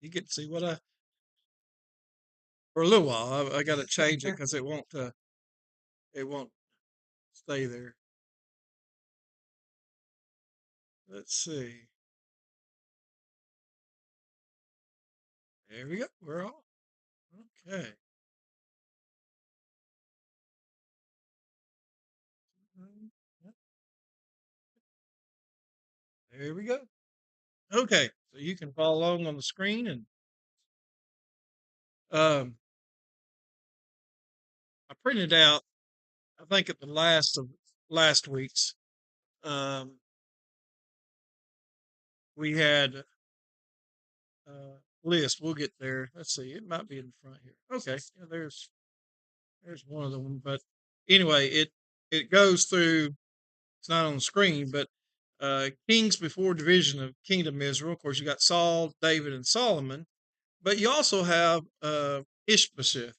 You get to see what I for a little while. I got to change it because it won't stay there. Let's see. There we go. We're all okay. There we go. Okay, so you can follow along on the screen, and um, I printed out. I think at the last of last week's, um, we had list. We'll get there. Let's see. It might be in the front here. Okay, yeah, there's one of them. But anyway, it goes through. It's not on the screen, but kings before division of kingdom Israel. Of course, you got Saul, David, and Solomon. But you also have Ishbosheth,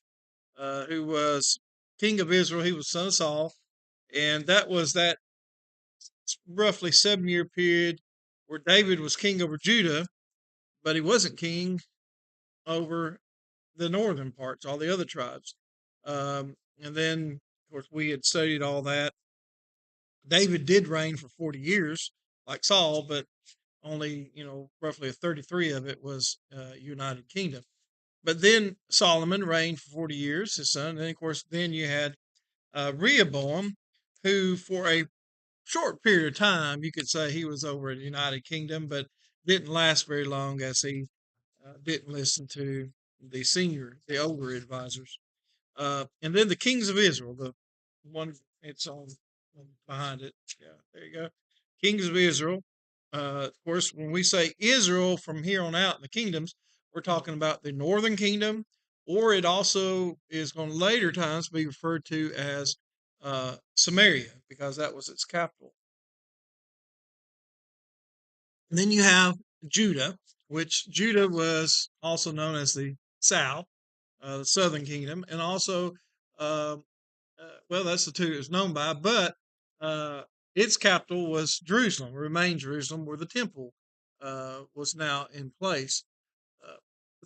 who was king of Israel. He was son of Saul, and that was that roughly 7 year period where David was king over Judah, but he wasn't king over the northern parts, all the other tribes. And then, of course, we had studied all that. David did reign for 40 years, like Saul, but only, roughly a 33 of it was United Kingdom. But then Solomon reigned for 40 years, his son. And then, of course, then you had Rehoboam, who for a short period of time, you could say he was over the United Kingdom, but didn't last very long as he didn't listen to the older advisors. And then the kings of Israel, the one it's on behind it. Yeah, there you go. Kings of Israel. Of course, when we say Israel from here on out in the kingdoms, we're talking about the northern kingdom, or it also is going to later times be referred to as Samaria because that was its capital. And then you have Judah, which Judah was also known as the South, the Southern Kingdom, and also, uh, well, that's the two it was known by, but uh, its capital was Jerusalem, remained Jerusalem, where the temple was now in place. Uh,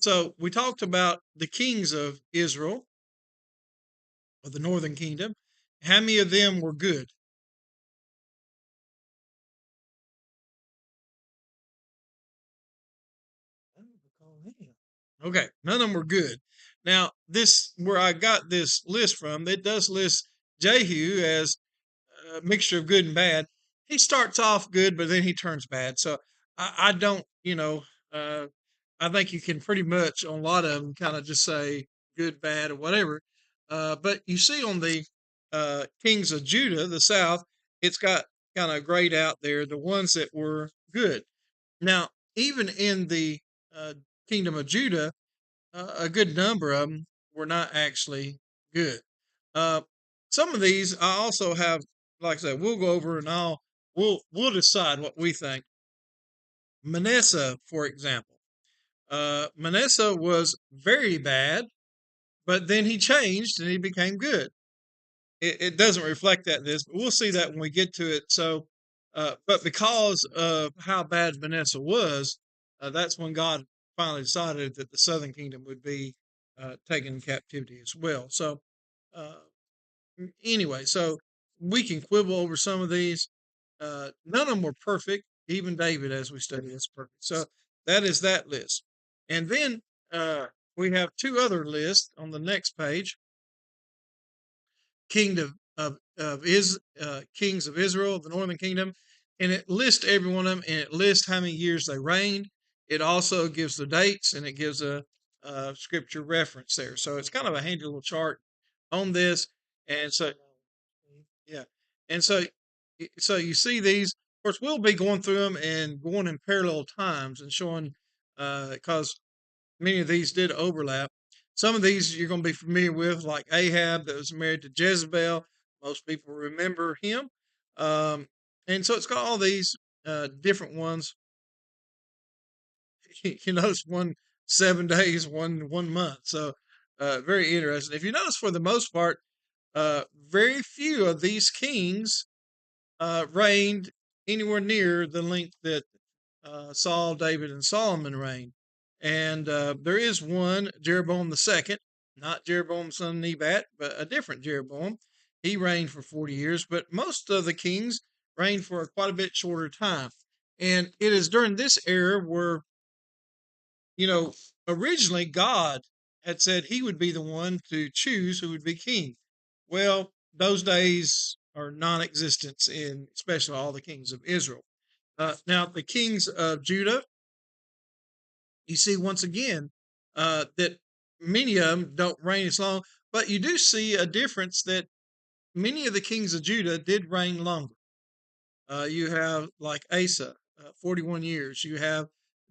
so we talked about the kings of Israel, of the Northern Kingdom. How many of them were good? Okay, none of them were good. Now, this where I got this list from, it does list Jehu as a mixture of good and bad. He starts off good, but then he turns bad. So I don't, I think you can pretty much on a lot of them kind of just say good, bad, or whatever. But you see on the kings of Judah, the south, it's got kind of grayed out there the ones that were good. Now, even in the uh, kingdom of Judah, a good number of them were not actually good. Uh, some of these I also have, like I said, we'll go over and we'll decide what we think. Manasseh, for example, Manasseh was very bad, but then he changed and he became good. It doesn't reflect that in this, but we'll see that when we get to it. So, but because of how bad Manasseh was, that's when God finally decided that the southern kingdom would be taken in captivity as well. So, uh, anyway, so we can quibble over some of these. None of them were perfect. Even David, as we study, is perfect. So that is that list. And then we have two other lists on the next page. Kingdom of kings of Israel, the northern kingdom, and it lists every one of them, and it lists how many years they reigned. It also gives the dates, and it gives a scripture reference there. So it's kind of a handy little chart on this. And so, yeah, and so you see these. Of course, we'll be going through them and going in parallel times and showing because many of these did overlap. Some of these you're going to be familiar with, like Ahab that was married to Jezebel. Most people remember him. Um, and so it's got all these different ones. You notice one 7 days, one month. So very interesting. If you notice, for the most part, very few of these kings reigned anywhere near the length that Saul, David, and Solomon reigned. And there is one, Jeroboam the second, not Jeroboam son of Nebat, but a different Jeroboam. He reigned for 40 years, but most of the kings reigned for quite a bit shorter time. And it is during this era where, you know, originally God had said he would be the one to choose who would be king. Well, those days are non-existent in especially all the kings of Israel. Now, the kings of Judah, you see once again that many of them don't reign as long, but you do see a difference that many of the kings of Judah did reign longer. You have like Asa, 41 years. You have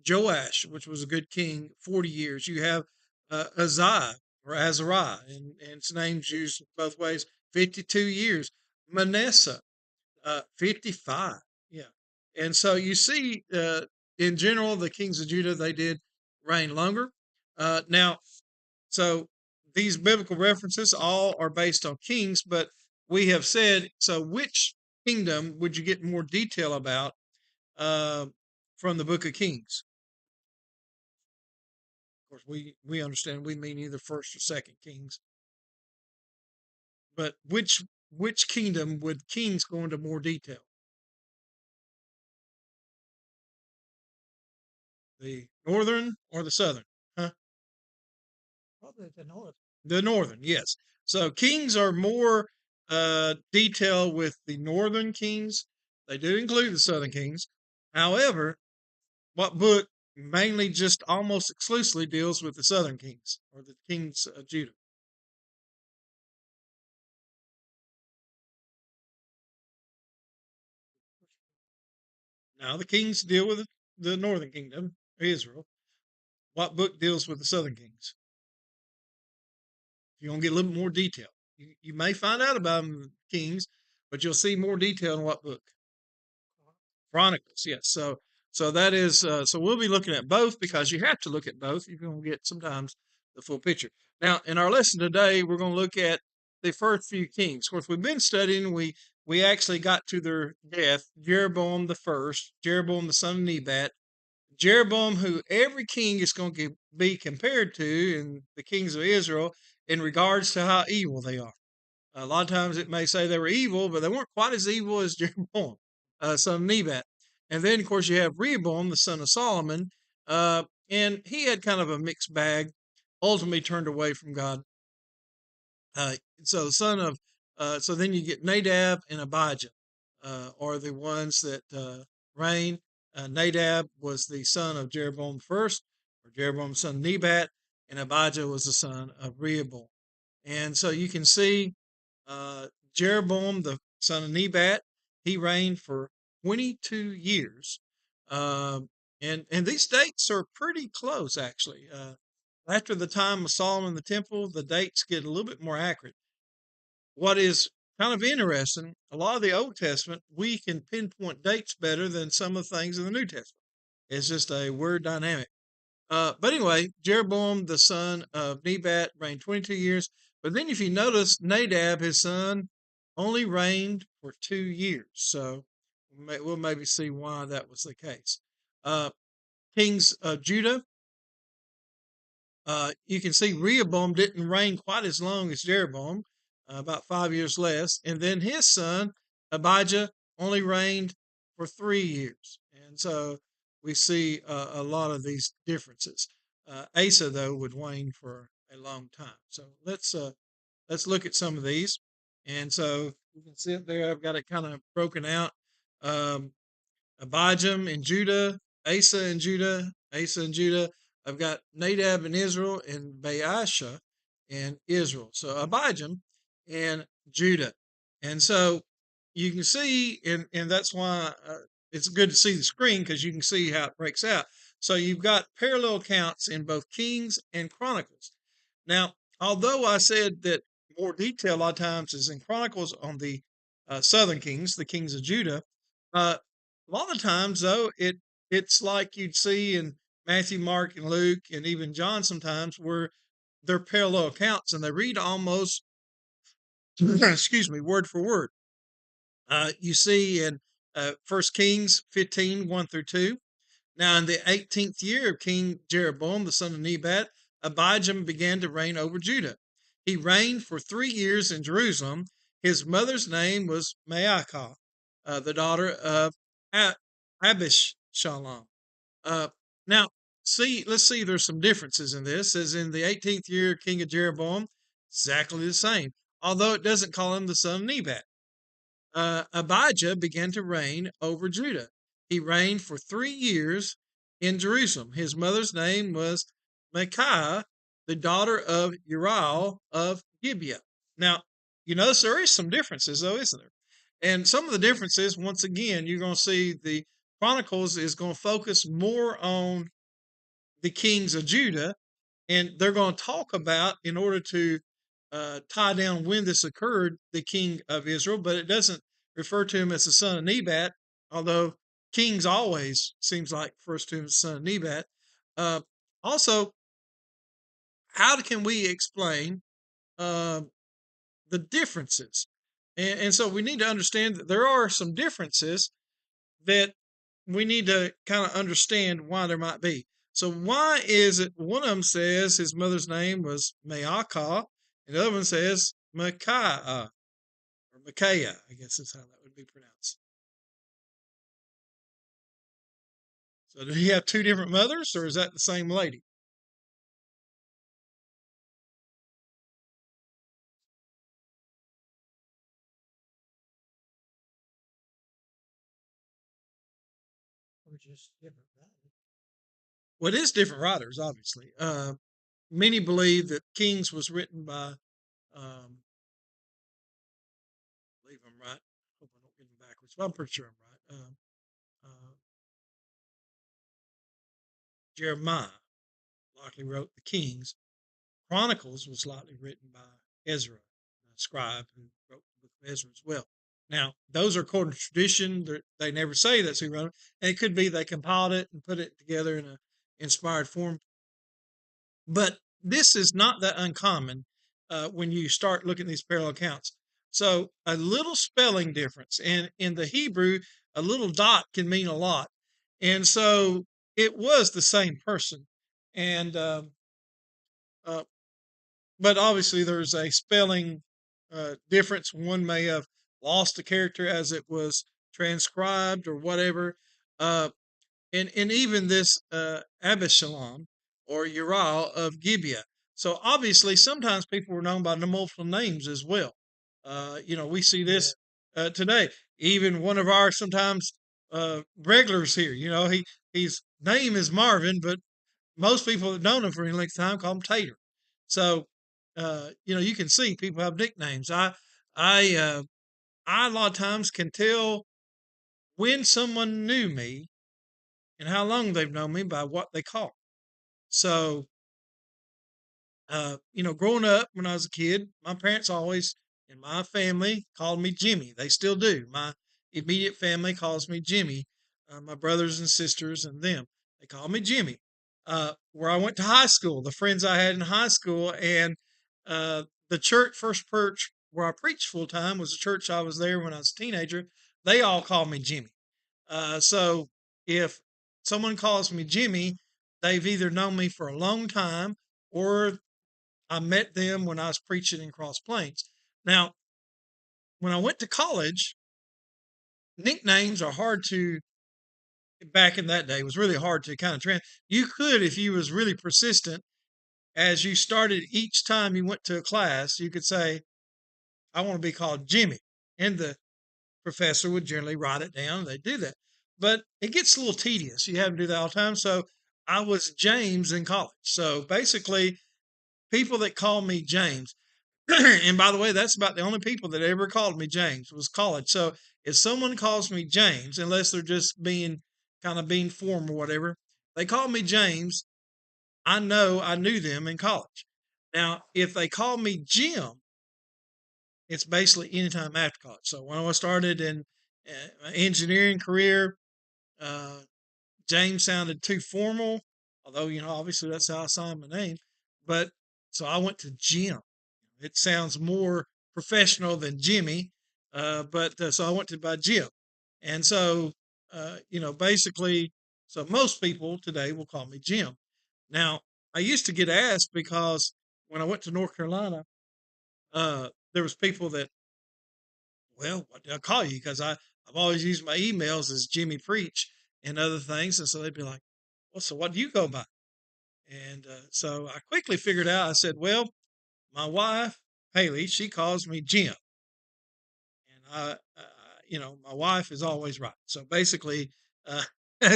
Joash, which was a good king, 40 years. You have Uzziah or Azariah, and its name's used both ways, 52 years. Manasseh, 55. Yeah. And so you see, in general, the kings of Judah, they did reign longer. Now, so these biblical references all are based on kings, but we have said, so which kingdom would you get more detail about uh, from the book of Kings? Of course, we understand we mean either first or second kings, but which kingdom would kings go into more detail? The northern or the southern? Huh? Probably the north. The northern, yes. So kings are more detailed with the northern kings. They do include the southern kings. However, what book mainly just almost exclusively deals with the southern kings or the kings of Judah? Now the kings deal with the northern kingdom, Israel. What book deals with the southern kings? You're gonna get a little more detail. You may find out about them, the kings, but you'll see more detail in what book? Chronicles, yes. So that is so we'll be looking at both because you have to look at both. You're going to get sometimes the full picture. Now, in our lesson today, we're going to look at the first few kings. Of course, we've been studying. We actually got to their death. Jeroboam the first, Jeroboam the son of Nebat, Jeroboam, who every king is going to be compared to in the kings of Israel in regards to how evil they are. A lot of times it may say they were evil, but they weren't quite as evil as Jeroboam, son of Nebat. And then, of course, you have Rehoboam, the son of Solomon, and he had kind of a mixed bag, ultimately turned away from God. So the son of, so then you get Nadab and Abijah, are the ones that reign. Nadab was the son of Jeroboam the first, or Jeroboam's son Nebat, and Abijah was the son of Rehoboam. And so you can see uh, Jeroboam, the son of Nebat, he reigned for 22 years. And these dates are pretty close, actually. After the time of Solomon the temple, the dates get a little bit more accurate. What is kind of interesting, a lot of the Old Testament, we can pinpoint dates better than some of the things in the New Testament. It's just a weird dynamic. But anyway, Jeroboam, the son of Nebat, reigned 22 years. But then, if you notice, Nadab, his son, only reigned for 2 years. So we'll maybe see why that was the case. Uh, Kings of Judah, you can see Rehoboam didn't reign quite as long as Jeroboam, about 5 years less. And then his son, Abijah, only reigned for 3 years. And so we see a lot of these differences. Asa, though, would reign for a long time. So let's look at some of these. And so you can see it there. I've got it kind of broken out. Um, Abijam in Judah, Asa in Judah, Asa in Judah. I've got Nadab in Israel and Baasha in Israel. So Abijam and Judah. And so you can see, and that's why it's good to see the screen because you can see how it breaks out. So you've got parallel accounts in both Kings and Chronicles. Now, although I said that more detail a lot of times is in Chronicles on the southern kings, the kings of Judah, a lot of times though it's like you'd see in Matthew, Mark, and Luke, and even John sometimes where they're parallel accounts and they read almost excuse me, word for word. You see in 1 Kings 15, 1 through 2, Now, in the 18th year of King Jeroboam, the son of Nebat, Abijam began to reign over Judah. He reigned for 3 years in Jerusalem. His mother's name was Maacah, the daughter of Abishalom. Uh, now, let's see, there's some differences in this. As in the 18th year, King of Jeroboam, exactly the same, although it doesn't call him the son of Nebat. Abijah began to reign over Judah. He reigned for 3 years in Jerusalem. His mother's name was Micaiah, the daughter of Uriel of Gibeah. Now, you notice there is some differences, though, isn't there? And some of the differences, once again, you're going to see the Chronicles is going to focus more on the kings of Judah, and they're going to talk about, in order to tie down when this occurred, the king of Israel, but it doesn't refer to him as the son of Nebat, although kings always seems like refers to him as the son of Nebat. Uh, Also, how can we explain uh, the differences? And so we need to understand that there are some differences that we need to kind of understand why there might be. So why is it one of them says his mother's name was Maacah, and the other one says Micaiah, or Micaiah, I guess is how that would be pronounced. So did he have two different mothers, or is that the same lady? Or just different values. Well, it is different writers, obviously. Many believe that Kings was written by, I believe I'm right. Hope I don't get them backwards, but I'm pretty sure I'm right. Jeremiah likely wrote the Kings. Chronicles was likely written by Ezra, a scribe who wrote the book of Ezra as well. Now, those are according to tradition. They never say that's who wrote it. And it could be they compiled it and put it together in an inspired form. But this is not that uncommon when you start looking at these parallel accounts. So a little spelling difference. And in the Hebrew, a little dot can mean a lot. And so it was the same person. And uh, but obviously there's a spelling difference. One may have lost a character as it was transcribed or whatever. Uh, and even this Abishalom or Uriel of Gibeah. So obviously, sometimes people were known by multiple names as well. We see this today. Even one of our sometimes regulars here. His name is Marvin, but most people that known him for any length of time call him Tater. So, you can see people have nicknames. I, I a lot of times can tell when someone knew me and how long they've known me by what they call. So, growing up when I was a kid, my parents always in my family called me Jimmy. They still do. My immediate family calls me Jimmy. My brothers and sisters and them, they call me Jimmy. Where I went to high school, the friends I had in high school, and the church, First Church, where I preached full time, was the church I was there when I was a teenager. They all called me Jimmy. So if someone calls me Jimmy, they've either known me for a long time or I met them when I was preaching in Cross Plains. Now, when I went to college, nicknames are hard to, back in that day, it was really hard to kind of You could, if you was really persistent, as you started each time you went to a class, you could say, I want to be called Jimmy. And the professor would generally write it down. They do that. But it gets a little tedious. You have to do that all the time. So I was James in college. So basically, people that call me James, and by the way, that's about the only people that ever called me James was college. So if someone calls me James, unless they're just being formal or whatever, they call me James, I know I knew them in college. Now, if they call me Jim, it's basically anytime after college. So when I started in my engineering career, uh, James sounded too formal, although, obviously that's how I signed my name. But so I went to Jim. It sounds more professional than Jimmy, but so I went to by Jim. And so, basically, So most people today will call me Jim. Now, I used to get asked because when I went to North Carolina, there was people that, well, what do I call you? Because I've always used my emails as Jimmy Preach and other things. And so they'd be like, well, so what do you go by? And so I quickly figured out, I said, well, my wife, Haley, she calls me Jim. And my wife is always right. So basically, uh,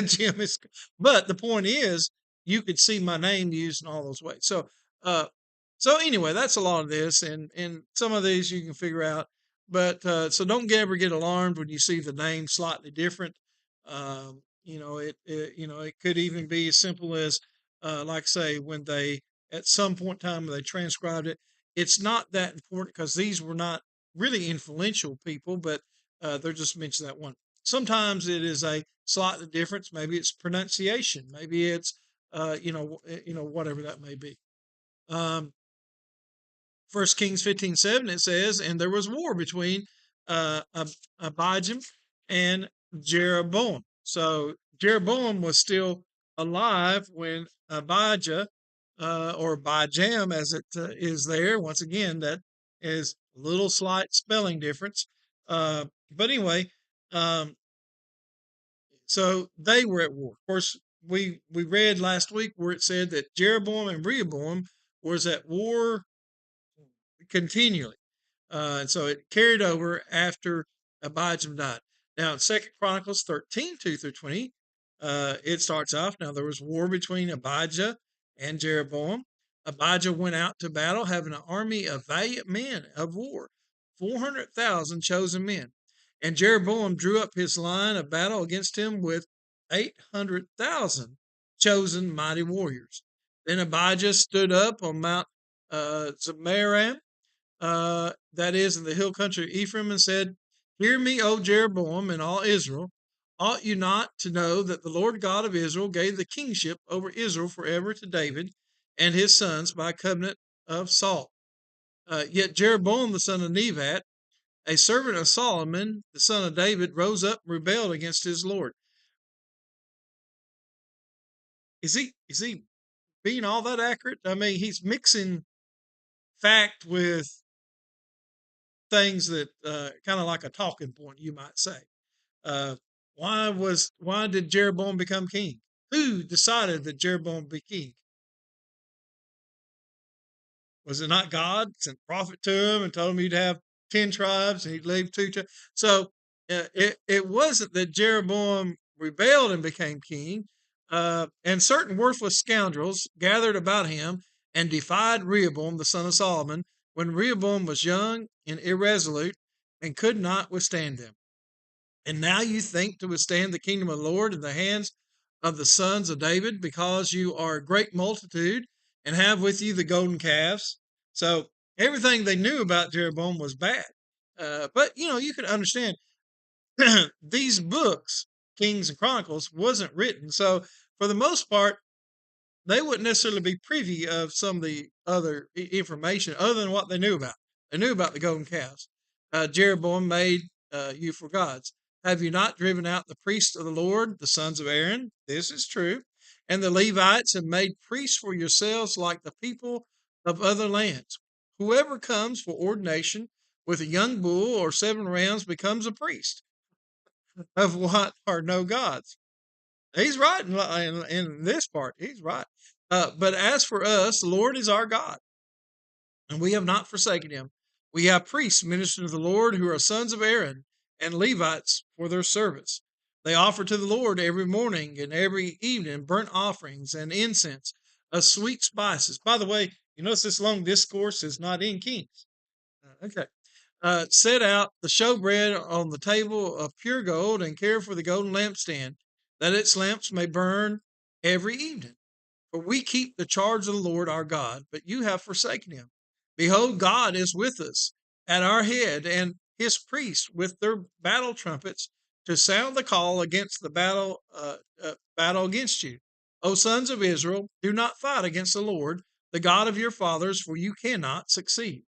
Jim is, but the point is, you could see my name used in all those ways. Uh, so anyway, that's a lot of this, and some of these you can figure out. But so don't ever get alarmed when you see the name slightly different. It could even be as simple as, like say, when they at some point in time they transcribed it. It's not that important because these were not really influential people, but they're just mentioned that one. Sometimes it is a slightly difference. Maybe it's pronunciation. Maybe it's whatever that may be. 1 Kings 15:7 it says, and there was war between Abijam and Jeroboam. So Jeroboam was still alive when Abijah, or Bijam as it is there. Once again, that is a little slight spelling difference. But anyway, um, so they were at war. Of course, we read last week where it said that Jeroboam and Rehoboam was at war continually. And so it carried over after Abijam died. Now in 2 Chronicles 13, 2 through 20, it starts off, now there was war between Abijah and Jeroboam. Abijah went out to battle, having an army of valiant men of war, 400,000 chosen men. And Jeroboam drew up his line of battle against him with 800,000 chosen mighty warriors. Then Abijah stood up on Mount Zemaraim, that is in the hill country of Ephraim, and said, hear me, O Jeroboam and all Israel. Ought you not to know that the Lord God of Israel gave the kingship over Israel forever to David and his sons by covenant of Saul? Yet Jeroboam the son of Nebat, a servant of Solomon, the son of David, rose up and rebelled against his Lord. Is he being all that accurate? I mean, he's mixing fact with things that kind of like a talking point, you might say. Uh, why did Jeroboam become king? Who decided that Jeroboam be king? Was it not God sent prophet to him and told him he'd have 10 tribes and he'd leave two tribes? So it wasn't that Jeroboam rebelled and became king. And certain worthless scoundrels gathered about him and defied Rehoboam, the son of Solomon, when Rehoboam was young and irresolute and could not withstand them. And now you think to withstand the kingdom of the Lord in the hands of the sons of David, because you are a great multitude and have with you the golden calves. So everything they knew about Jeroboam was bad. But you can understand these books, Kings and Chronicles, wasn't written. So for the most part, they wouldn't necessarily be privy of some of the other information other than what they knew about. They knew about the golden calves. Jeroboam made you for gods. Have you not driven out the priests of the Lord, the sons of Aaron? This is true. And the Levites have made priests for yourselves like the people of other lands. Whoever comes for ordination with a young bull or 7 rams becomes a priest of what are no gods. He's right in this part. He's right. But as for us, the Lord is our God, and we have not forsaken him. We have priests minister to the Lord who are sons of Aaron, and Levites for their service. They offer to the Lord every morning and every evening burnt offerings and incense of sweet spices. By the way, you notice this long discourse is not in Kings. Okay. Set out the showbread on the table of pure gold and care for the golden lampstand, that its lamps may burn every evening. For we keep the charge of the Lord our God, but you have forsaken him. Behold, God is with us at our head, and his priests with their battle trumpets to sound the call against the battle against you. O sons of Israel, do not fight against the Lord, the God of your fathers, for you cannot succeed.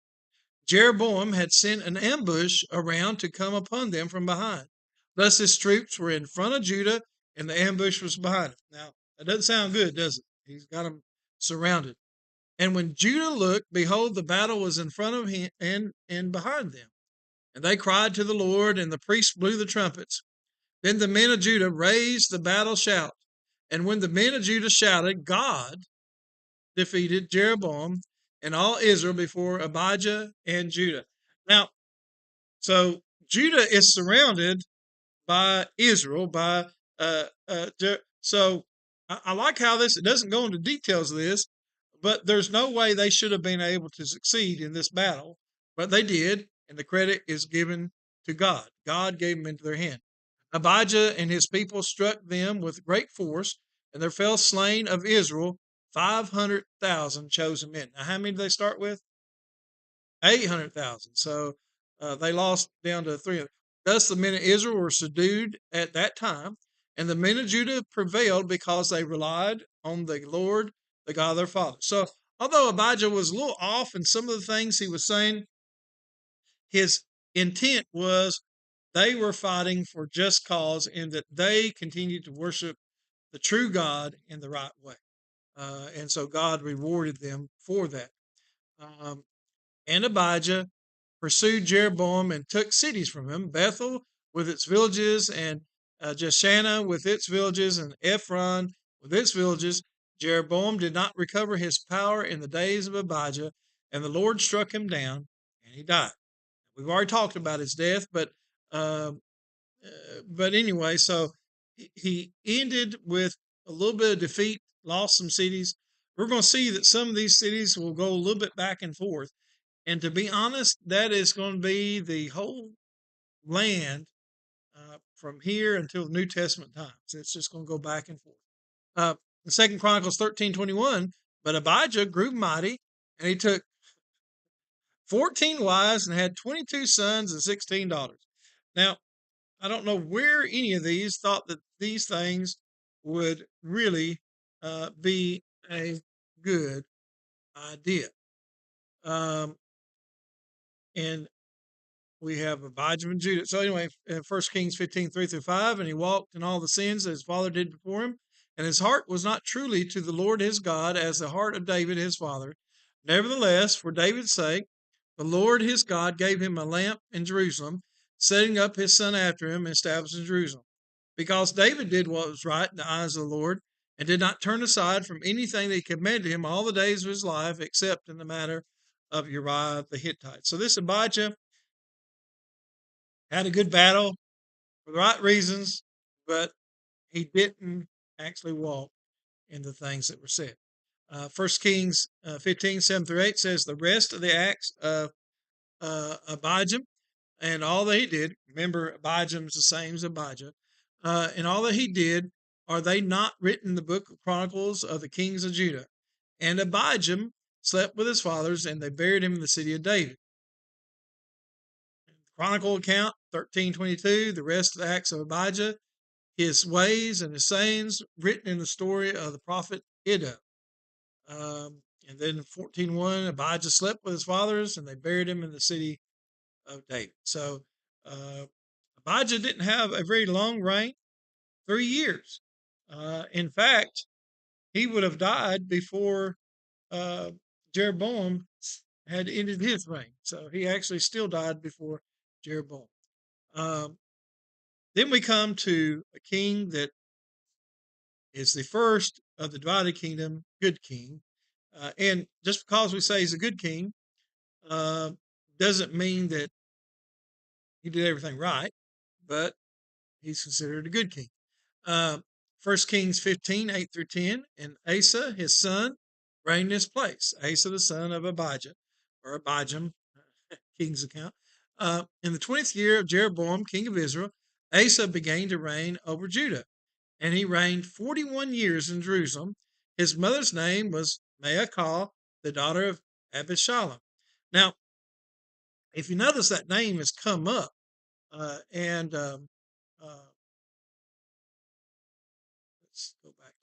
Jeroboam had sent an ambush around to come upon them from behind. Thus his troops were in front of Judah and the ambush was behind him. Now, that doesn't sound good, does it? He's got them surrounded. And when Judah looked, behold, the battle was in front of him and behind them. And they cried to the Lord, and the priests blew the trumpets. Then the men of Judah raised the battle shout. And when the men of Judah shouted, God defeated Jeroboam and all Israel before Abijah and Judah. Now, so Judah is surrounded by Israel, by so I like how this, it doesn't go into details of this, but there's no way they should have been able to succeed in this battle, but they did, and the credit is given to God. God gave them into their hand. Abijah and his people struck them with great force, and there fell slain of Israel 500,000 chosen men. Now, how many did they start with? 800,000. So they lost down to 300. Thus the men of Israel were subdued at that time, and the men of Judah prevailed because they relied on the Lord, the God of their fathers. So although Abijah was a little off in some of the things he was saying, his intent was they were fighting for just cause and that they continued to worship the true God in the right way. And so God rewarded them for that. And Abijah pursued Jeroboam and took cities from him, Bethel with its villages, and Jeshanah with its villages, and Ephron with its villages. Jeroboam did not recover his power in the days of Abijah, and the Lord struck him down, and he died. We've already talked about his death, uh, but anyway, so he ended with a little bit of defeat, lost some cities. We're going to see that some of these cities will go a little bit back and forth. And to be honest, that is going to be the whole land from here until the New Testament times. It's just going to go back and forth. In 2 Chronicles 13:21, but Abijah grew mighty, and he took 14 wives and had 22 sons and 16 daughters. Now, I don't know where any of these thought that these things would really be a good idea. And we have Abijah and Judah. So anyway, 1 Kings 15:3-5, and he walked in all the sins that his father did before him, and his heart was not truly to the Lord his God as the heart of David his father. Nevertheless, for David's sake, the Lord his God gave him a lamp in Jerusalem, setting up his son after him and establishing Jerusalem. Because David did what was right in the eyes of the Lord, and did not turn aside from anything that he commanded him all the days of his life, except in the matter of Uriah the Hittite. So this Abijah had a good battle for the right reasons, but he didn't actually walk in the things that were said. 1 Kings 15:7-8 says, the rest of the acts of Abijah and all that he did, remember Abijah is the same as Abijah, and all that he did, are they not written in the book of Chronicles of the kings of Judah? And Abijah slept with his fathers, and they buried him in the city of David. Chronicle account 13:22, the rest of the acts of Abijah, his ways and his sayings written in the story of the prophet Iddo. And then 14:1, Abijah slept with his fathers, and they buried him in the city of David. So Abijah didn't have a very long reign, 3 years. In fact, he would have died before Jeroboam had ended his reign. So he actually still died before Jeroboam. Then we come to a king that is the first of the divided kingdom, good king. And just because we say he's a good king doesn't mean that he did everything right, but he's considered a good king. 1 Kings 15:8-10, and Asa, his son, reigned in his place. Asa, the son of Abijah, or Abijam, king's account. In the 20th year of Jeroboam, king of Israel, Asa began to reign over Judah, and he reigned 41 years in Jerusalem. His mother's name was Maacah, the daughter of Abishalom. Now, if you notice, that name has come up, and let's go back to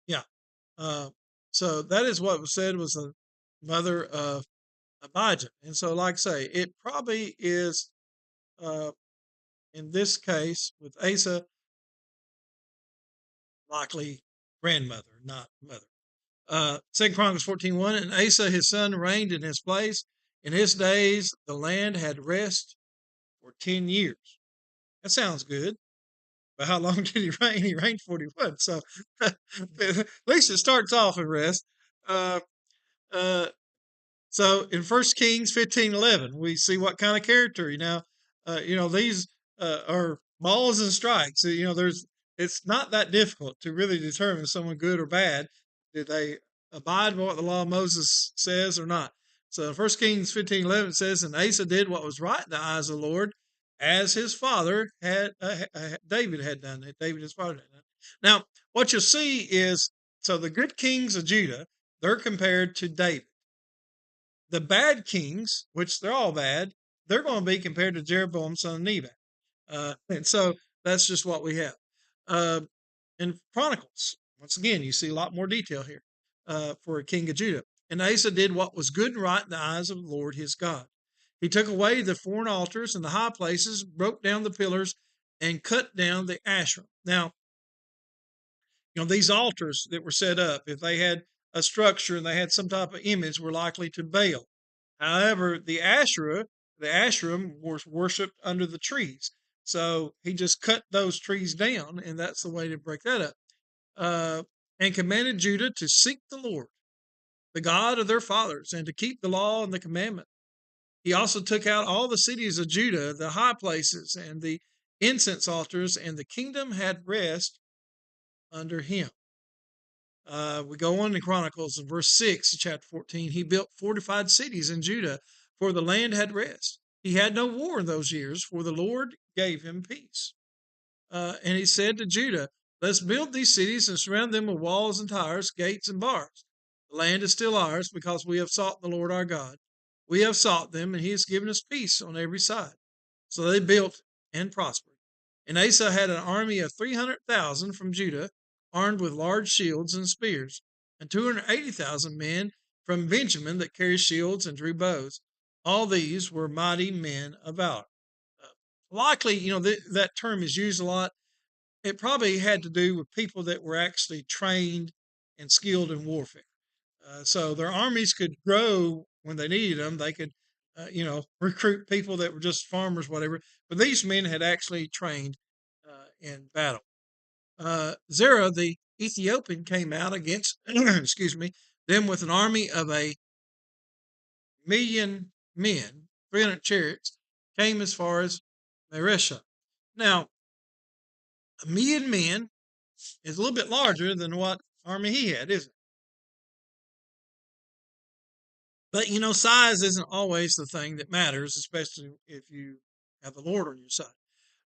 that. Yeah. So that is what was said was the mother of Abijah. And so, like I say, it probably is in this case with Asa, likely grandmother, not mother. 2 Chronicles 14:1, and Asa his son reigned in his place. In his days the land had rest for 10 years. That sounds good. But how long did he reign? He reigned 41. So at least it starts off in rest. Uh, uh, so in 1 Kings 15:11, we see what kind of character. These are balls and strikes. It's not that difficult to really determine someone good or bad. Did they abide by what the law of Moses says or not? So in 1 Kings 15:11 says, and Asa did what was right in the eyes of the Lord, as his father David had done. David his father had done. Now, what you'll see is, so the good kings of Judah, they're compared to David. The bad kings, which they're all bad, they're going to be compared to Jeroboam, son of Nebat. And so that's just what we have. In Chronicles, once again, you see a lot more detail here for a king of Judah. And Asa did what was good and right in the eyes of the Lord his God. He took away the foreign altars and the high places, broke down the pillars, and cut down the Asherah. Now, these altars that were set up, if they had a structure and they had some type of image, were likely to Baal. However, the Asherim was worshipped under the trees. So he just cut those trees down, and that's the way to break that up. And commanded Judah to seek the Lord, the God of their fathers, and to keep the law and the commandment. He also took out all the cities of Judah, the high places, and the incense altars, and the kingdom had rest under him. We go on in Chronicles in verse 6, chapter 14. He built fortified cities in Judah, for the land had rest. He had no war in those years, for the Lord gave him peace. And he said to Judah, let's build these cities and surround them with walls and towers, gates and bars. The land is still ours because we have sought the Lord our God. We have sought them, and he has given us peace on every side. So they built and prospered. And Asa had an army of 300,000 from Judah, armed with large shields and spears, and 280,000 men from Benjamin that carried shields and drew bows. All these were mighty men of valor. Likely, that term is used a lot. It probably had to do with people that were actually trained and skilled in warfare. So their armies could grow when they needed them. They could, recruit people that were just farmers, whatever. But these men had actually trained in battle. Zerah, the Ethiopian, came out against, them with an army of 1,000,000 men, 300 chariots, came as far as Mareshah. Now, 1,000,000 men is a little bit larger than what army he had, isn't it? But size isn't always the thing that matters, especially if you have the Lord on your side.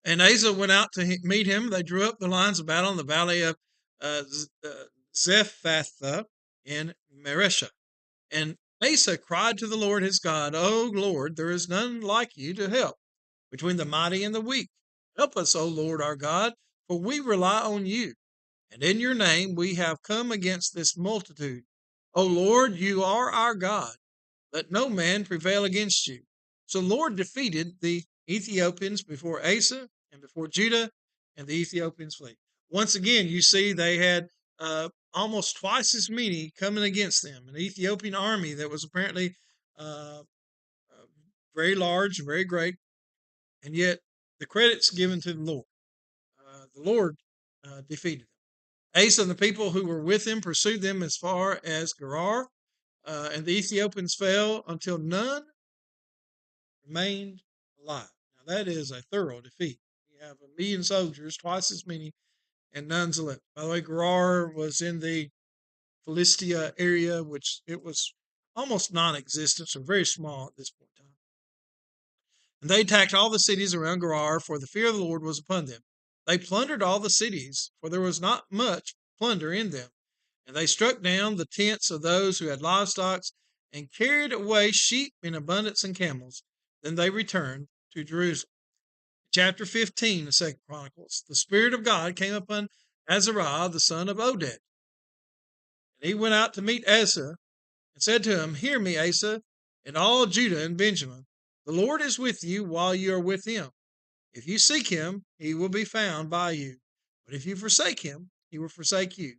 And Asa went out to meet him. They drew up the lines of battle in the valley of Zephathah in Mareshah. And Asa cried to the Lord his God, O Lord, there is none like you to help between the mighty and the weak. Help us, O Lord our God, for we rely on you. And in your name we have come against this multitude. O Lord, you are our God. Let no man prevail against you. So the Lord defeated the Ethiopians before Asa and before Judah, and the Ethiopians fled. Once again, you see they had almost twice as many coming against them, an Ethiopian army that was apparently very large and very great, and yet the credit's given to the Lord. The Lord defeated them. Asa and the people who were with him pursued them as far as Gerar, and the Ethiopians fell until none remained alive. Now, that is a thorough defeat. You have 1,000,000 soldiers, twice as many, and none's left. By the way, Gerar was in the Philistia area, which it was almost non-existent, so very small at this point in time. And they attacked all the cities around Gerar, for the fear of the Lord was upon them. They plundered all the cities, for there was not much plunder in them. And they struck down the tents of those who had livestock and carried away sheep in abundance and camels. Then they returned to Jerusalem. Chapter 15 of 2 Chronicles. The Spirit of God came upon Azariah, the son of Oded. And he went out to meet Asa and said to him, Hear me, Asa, and all Judah and Benjamin. The Lord is with you while you are with him. If you seek him, he will be found by you. But if you forsake him, he will forsake you.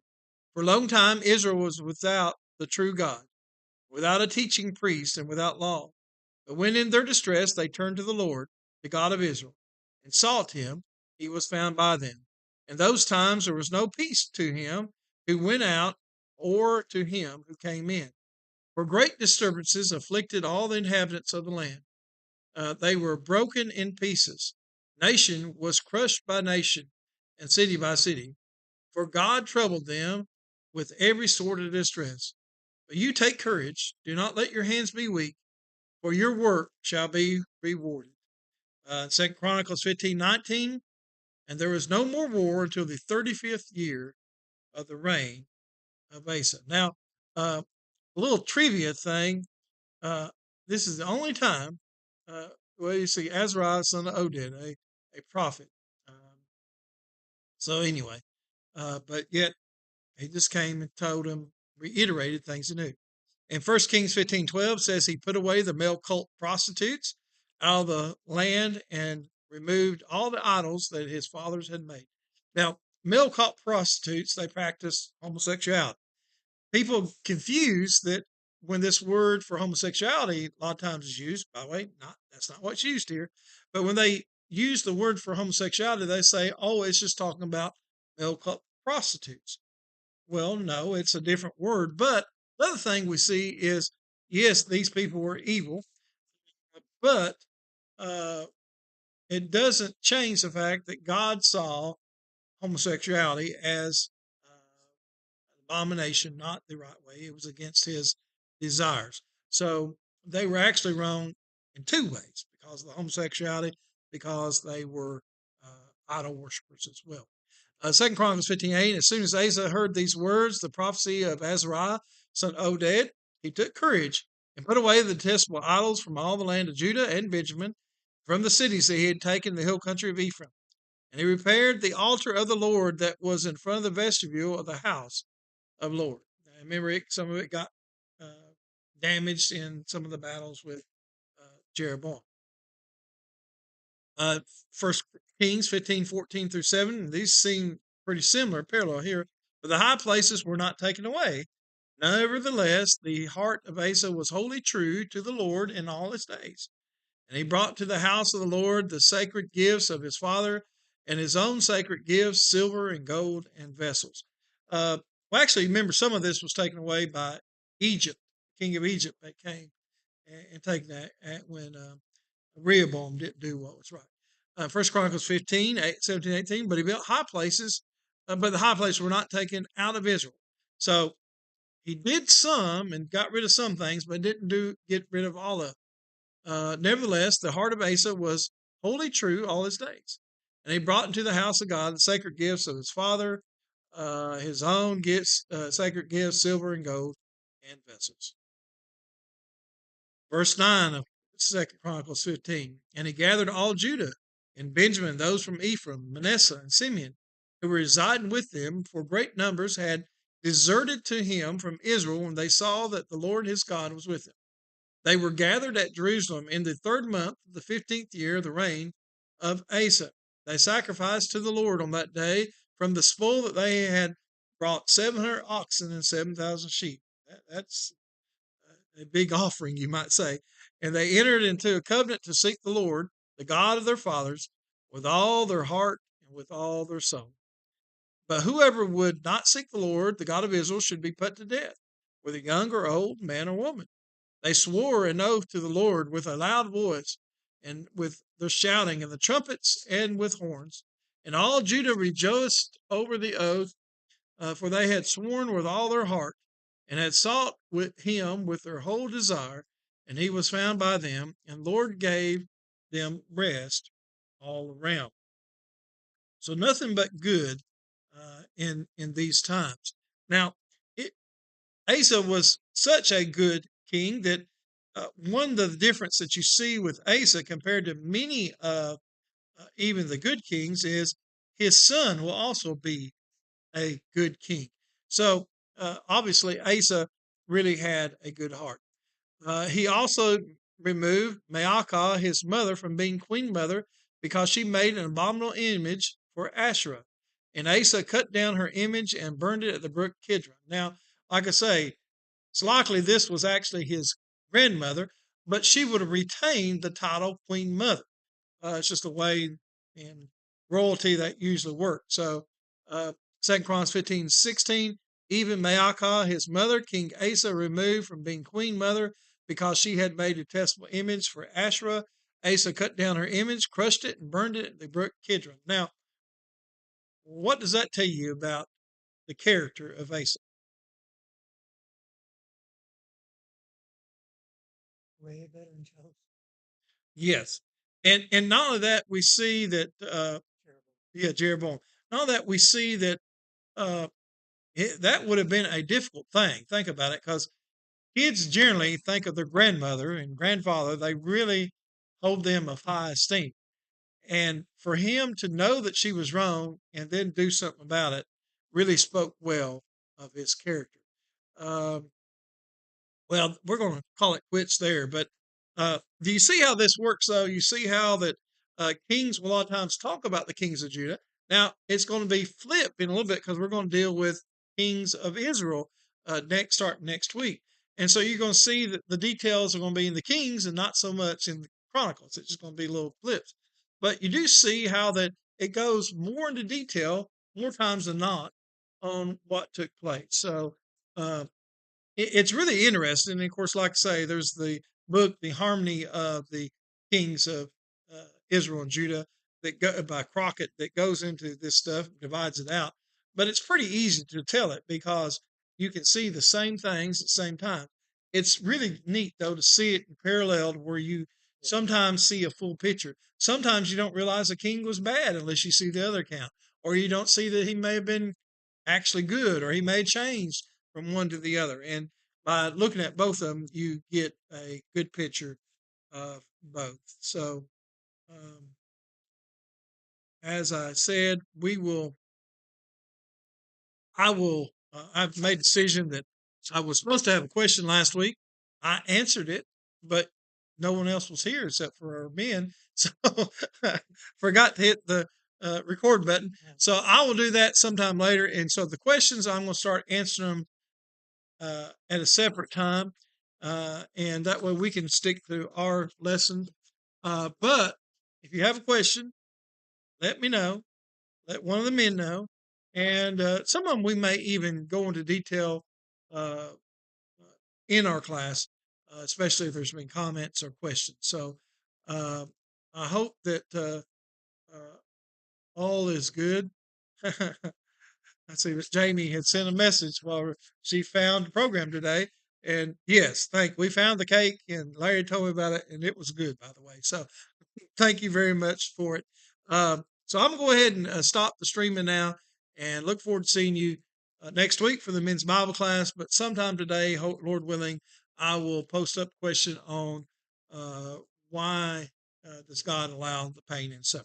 For a long time, Israel was without the true God, without a teaching priest, and without law. But when in their distress they turned to the Lord, the God of Israel, and sought him, he was found by them. In those times there was no peace to him who went out, or to him who came in. For great disturbances afflicted all the inhabitants of the land. They were broken in pieces. Nation was crushed by nation, and city by city. For God troubled them with every sort of distress. But you take courage, do not let your hands be weak, for your work shall be rewarded. 2 Chronicles 15:19, and there was no more war until the 35th year of the reign of Asa. Now, a little trivia thing. Uh, this is the only time where you see Azariah, son of Oded, a prophet. So anyway, but yet he just came and told him, reiterated things he knew. And 1 Kings 15:12 says he put away the male cult prostitutes out of the land and removed all the idols that his fathers had made. Now, male cult prostitutes, they practice homosexuality. People confuse that when this word for homosexuality a lot of times is used, by the way, that's not what's used here, but when they use the word for homosexuality, they say, oh, it's just talking about male cult prostitutes. Well, no, it's a different word. But the other thing we see is, yes, these people were evil, but uh, it doesn't change the fact that God saw homosexuality as an abomination, not the right way. It was against his desires. So they were actually wrong in two ways: because of the homosexuality, because they were idol worshippers as well. 2 Chronicles 15:8, as soon as Asa heard these words, the prophecy of Azariah, son of Oded, he took courage and put away the detestable idols from all the land of Judah and Benjamin, from the cities that he had taken in the hill country of Ephraim. And he repaired the altar of the Lord that was in front of the vestibule of the house of Lord. Now, remember, some of it got damaged in some of the battles with Jeroboam. First Kings 15:14 through 7. These seem pretty similar, parallel here. But the high places were not taken away. Nevertheless, the heart of Asa was wholly true to the Lord in all his days. And he brought to the house of the Lord the sacred gifts of his father and his own sacred gifts, silver and gold and vessels. Well, actually, remember, some of this was taken away by Egypt, the king of Egypt, that came and taken that when Rehoboam didn't do what was right. 1 Chronicles 17, 18, but he built high places, but the high places were not taken out of Israel. So he did some and got rid of some things, but didn't get rid of all of it. Nevertheless, the heart of Asa was wholly true all his days. And he brought into the house of God the sacred gifts of his father, his own gifts, sacred gifts, silver and gold, and vessels. Verse 9 of 2 Chronicles 15. And he gathered all Judah and Benjamin, those from Ephraim, Manasseh, and Simeon, who were residing with them, for great numbers had deserted to him from Israel when they saw that the Lord his God was with him. They were gathered at Jerusalem in the 3rd month of the 15th year of the reign of Asa. They sacrificed to the Lord on that day from the spoil that they had brought 700 oxen and 7,000 sheep. That's a big offering, you might say. And they entered into a covenant to seek the Lord, the God of their fathers, with all their heart and with all their soul. But whoever would not seek the Lord, the God of Israel, should be put to death, whether young or old, man or woman. They swore an oath to the Lord with a loud voice, and with the shouting and the trumpets and with horns. And all Judah rejoiced over the oath, for they had sworn with all their heart, and had sought with him with their whole desire, and he was found by them, and the Lord gave them rest all around. So nothing but good in these times. Now, Asa was such a good king that one of the difference that you see with Asa compared to many of even the good kings is his son will also be a good king. So obviously Asa really had a good heart. He also removed Maacah, his mother, from being queen mother because she made an abominable image for Asherah. And Asa cut down her image and burned it at the brook Kidron. Now, like I say, it's likely this was actually his grandmother, but she would have retained the title Queen Mother. It's just a way in royalty that usually worked. So, 2 Chronicles 15:16, even Maacah, his mother, King Asa, removed from being Queen Mother because she had made a detestable image for Asherah. Asa cut down her image, crushed it, and burned it at the brook Kidron. Now, what does that tell you about the character of Asa? Way better than Joseph. Yes. And not only that, we see that Terrible. Jeroboam. Not only that, we see that uh, that would have been a difficult thing. Think about it, because kids generally think of their grandmother and grandfather. They really hold them of high esteem. And for him to know that she was wrong and then do something about it really spoke well of his character. Um, well, we're going to call it quits there. But do you see how this works, though? You see how that kings will a lot of times talk about the kings of Judah. Now, it's going to be flipped in a little bit because we're going to deal with kings of Israel start next week. And so you're going to see that the details are going to be in the Kings and not so much in the Chronicles. It's just going to be little flips. But you do see how that it goes more into detail more times than not on what took place. So uh, it's really interesting. And of course, like I say, there's the book, The Harmony of the Kings of Israel and Judah, that go by Crockett, that goes into this stuff, divides it out. But it's pretty easy to tell it because you can see the same things at the same time. It's really neat though to see it in parallel, where you sometimes see a full picture. Sometimes you don't realize a king was bad unless you see the other account, or you don't see that he may have been actually good, or he may have changed from one to the other. And by looking at both of them, you get a good picture of both. So, um, as I said, I've made a decision that I was supposed to have a question last week. I answered it, but no one else was here except for our men. So, forgot to hit the record button. So, I will do that sometime later. And so, the questions, I'm going to start answering them at a separate time, and that way we can stick to our lesson. But if you have a question, let me know. Let one of the men know, and some of them we may even go into detail uh, in our class, especially if there's been comments or questions. So uh, I hope that all is good. I see Miss Jamie had sent a message while she found the program today. And yes, we found the cake, and Larry told me about it, and it was good, by the way. So thank you very much for it. So I'm going to go ahead and stop the streaming now, and look forward to seeing you next week for the men's Bible class. But sometime today, Lord willing, I will post up a question on why does God allow the pain and suffering.